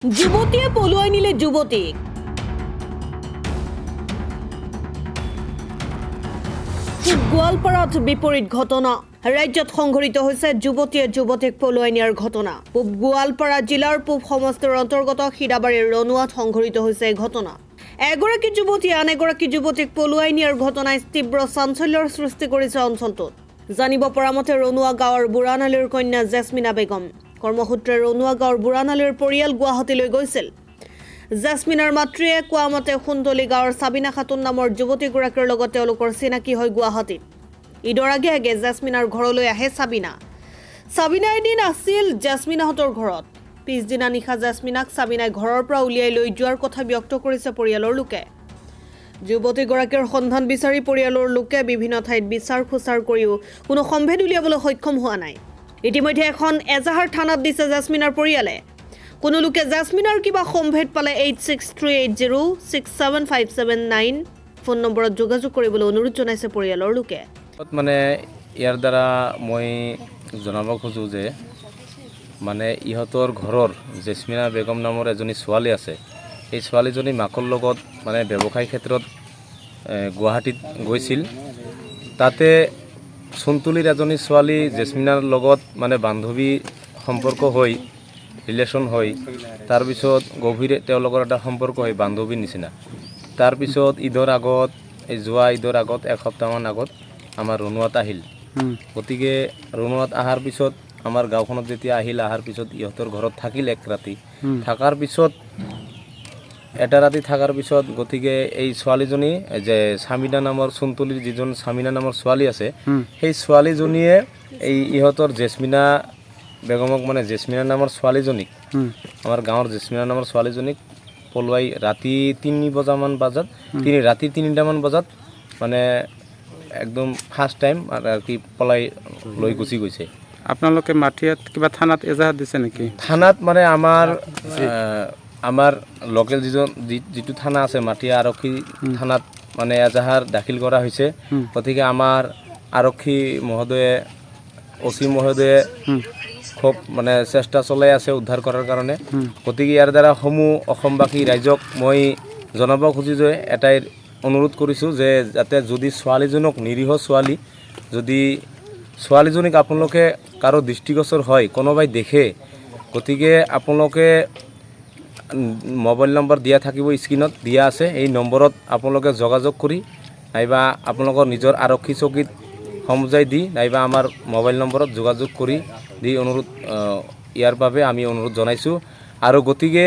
যুৱতীয়ে পলুৱাই নিলে যুৱতীক গোৱালপাৰাত বিপৰীত ঘটনা ৰাজ্যত সংঘটিত হৈছে যুৱতীয়ে যুৱতীক পলুৱাই নিয়াৰ ঘটনা পূব গোৱালপাৰা জিলাৰ পূব সমষ্টিৰ অন্তৰ্গত হিৰাবাৰীৰ ৰনুৱাত সংঘটিত হৈছে এই ঘটনা এগৰাকী যুৱতীয়ে আন এগৰাকী যুৱতীক পলুৱাই নিয়াৰ ঘটনাই তীব্ৰ চাঞ্চল্যৰ সৃষ্টি কৰিছে অঞ্চলটোত জানিব পৰা মতে ৰনুৱা গাঁৱৰ বুঢ়ানালীৰ কন্যা জেছমিনা বেগম কৰ্মসূত্ৰে ৰনুৱা গাঁৱৰ বুঢ়ানালীৰ পৰিয়াল গুৱাহাটীলৈ গৈছিল জেছমিনাৰ মাতৃয়ে কোৱা মতে সুন্দলী গাঁৱৰ সাবিনা খাতুন নামৰ যুৱতীগৰাকীৰ লগত তেওঁলোকৰ চিনাকি হৈ গুৱাহাটীত ঈদৰ আগে আগে জেছমিনাৰ ঘৰলৈ আহে সাবিনা এদিন আছিল জেছমিনাহঁতৰ ঘৰত পিছদিনা নিশা জেছমিনাক সাবিনাই ঘৰৰ পৰা উলিয়াই লৈ যোৱাৰ কথা ব্যক্ত কৰিছে পৰিয়ালৰ লোকে যুৱতীগৰাকীৰ সন্ধান বিচাৰি পৰিয়ালৰ লোকে বিভিন্ন ঠাইত বিচাৰ খোচাৰ কৰিও কোনো সম্ভেদ উলিয়াবলৈ সক্ষম হোৱা নাই ইতিমধ্যে এখন এজাহাৰ থানাত দিছে জেছমিনাৰ পৰিয়ালে কোনো লোকে জেছমিনাৰ কিবা সম্ভেদ পালে 8638067579 ফোন নম্বৰত যোগাযোগ কৰিবলৈ অনুৰোধ জনাইছে পৰিয়ালৰ লোকে মানে ইয়াৰ দ্বাৰা মই জনাব খোজো যে মানে ইহঁতৰ ঘৰৰ জেছমিনা বেগম নামৰ এজনী ছোৱালী আছে এই ছোৱালীজনী মাকৰ লগত মানে ব্যৱসায় ক্ষেত্ৰত গুৱাহাটীত গৈছিল তাতে সুন্তলীৰ এজনী ছোৱালী জেছমিনাৰ লগত মানে বান্ধৱী সম্পৰ্ক হৈ ৰিলেশ্যন হৈ তাৰপিছত গভীৰ তেওঁলোকৰ এটা সম্পৰ্ক হৈ বান্ধৱীৰ নিচিনা তাৰপিছত ঈদৰ আগত এই যোৱা ঈদৰ আগত এসপ্তাহমান আগত আমাৰ ৰনুৱাত আহিল গতিকে ৰনুৱাত অহাৰ পিছত আমাৰ গাঁওখনত যেতিয়া আহিল অহাৰ পিছত ইহঁতৰ ঘৰত থাকিল এক ৰাতি থকাৰ পিছত এটা ৰাতি থকাৰ পিছত গতিকে এই ছোৱালীজনী যে সামিনা নামৰ সুন্তলীৰ যিজন সামিনা নামৰ ছোৱালী আছে সেই ছোৱালীজনীয়ে এই ইহঁতৰ জেছমিনা বেগমক মানে জেছমিনা নামৰ ছোৱালীজনীক আমাৰ গাঁৱৰ জেছমিনা নামৰ ছোৱালীজনীক পলুৱাই ৰাতি 3টামান বজাত মানে একদম ফাৰ্ষ্ট টাইম আৰু কি পলাই লৈ গুচি গৈছে আপোনালোকে মাটিয়াত কিবা থানাত এজাহাৰ দিছে নেকি থানাত মানে আমাৰ লোকেল যিটো থানা আছে মাটিয়া আৰক্ষী থানাত মানে এজাহাৰ দাখিল কৰা হৈছে গতিকে আমাৰ আৰক্ষী মহোদয়ে অচি মহোদয়ে খুব মানে চেষ্টা চলাই আছে উদ্ধাৰ কৰাৰ কাৰণে গতিকে ইয়াৰ দ্বাৰা সমূহ অসমবাসী ৰাইজক মই জনাব খুজিছোঁ যে এটাই অনুৰোধ কৰিছোঁ যে যাতে যদি ছোৱালীজনক নিৰীহ ছোৱালী যদি ছোৱালীজনীক আপোনালোকে কাৰো দৃষ্টিগোচৰ হয় কোনোবাই দেখে গতিকে আপোনালোকে মোবাইল নম্বৰ দিয়া থাকিব স্ক্ৰীনত দিয়া আছে এই নম্বৰত আপোনালোকে যোগাযোগ কৰি নাইবা আপোনালোকৰ নিজৰ আৰক্ষী চকীত সমজাই দি নাইবা আমাৰ মোবাইল নম্বৰত যোগাযোগ কৰি দি অনুৰোধ ইয়াৰ বাবে আমি অনুৰোধ জনাইছোঁ আৰু গতিকে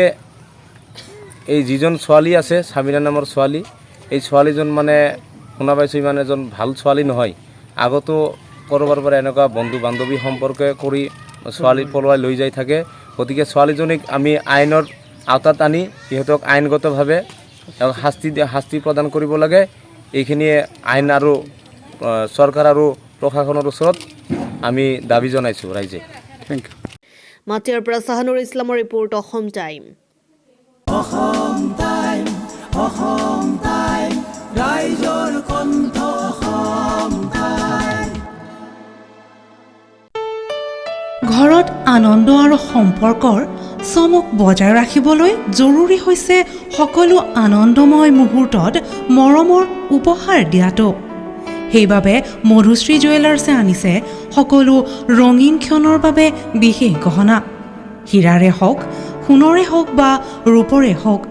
এই যিজন ছোৱালী আছে সামিনা নামৰ ছোৱালী এই ছোৱালীজন মানে শুনা পাইছোঁ ইমান এজন ভাল ছোৱালী নহয় আগতো ক'ৰবাৰ পৰা এনেকুৱা বন্ধু বান্ধৱী সম্পৰ্কে কৰি ছোৱালী পলুৱাই লৈ যাই থাকে গতিকে ছোৱালীজনীক আমি আইনৰ আওতাত আনি ইহঁতক আইনগতভাৱে শাস্তি প্ৰদান কৰিব লাগে এইখিনিয়ে আইন আৰু চৰকাৰ আৰু প্ৰশাসনৰ ওচৰত আমি দাবী জনাইছোঁ ৰাইজে থেংক ইউ মাটিয়াৰ পৰা চাহানুৰ ইছলামৰ ৰিপৰ্ট অসম টাইম ৰাইজৰ কণ্ঠ ঘৰত আনন্দ আৰু সম্পৰ্কৰ চমক বজাই ৰাখিবলৈ জৰুৰী হৈছে সকলো আনন্দময় মুহূৰ্তত মৰমৰ উপহাৰ দিয়াটো সেইবাবে মধুশ্ৰী জুৱেলাৰ্ছে আনিছে সকলো ৰঙীন ক্ষণৰ বাবে বিশেষ গহনা হীৰাৰে হওক সোণৰে হওক বা ৰূপৰে হওক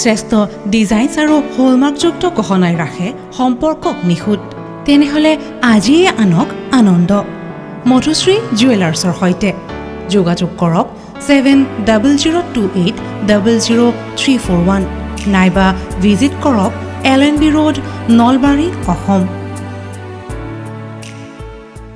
শ্ৰেষ্ঠ ডিজাইনছ আৰু হলমাৰ্কযুক্ত গহনাই ৰাখে সম্পৰ্কক নিখুঁত তেনেহ'লে আজিয়ে আনক আনন্দ মধুশ্ৰী জুৱেলাৰ্ছৰ সৈতে যোগাযোগ কৰক 7002800341 নাইবা ভিজিট কৰক LNB ৰোড নলবাৰী অসম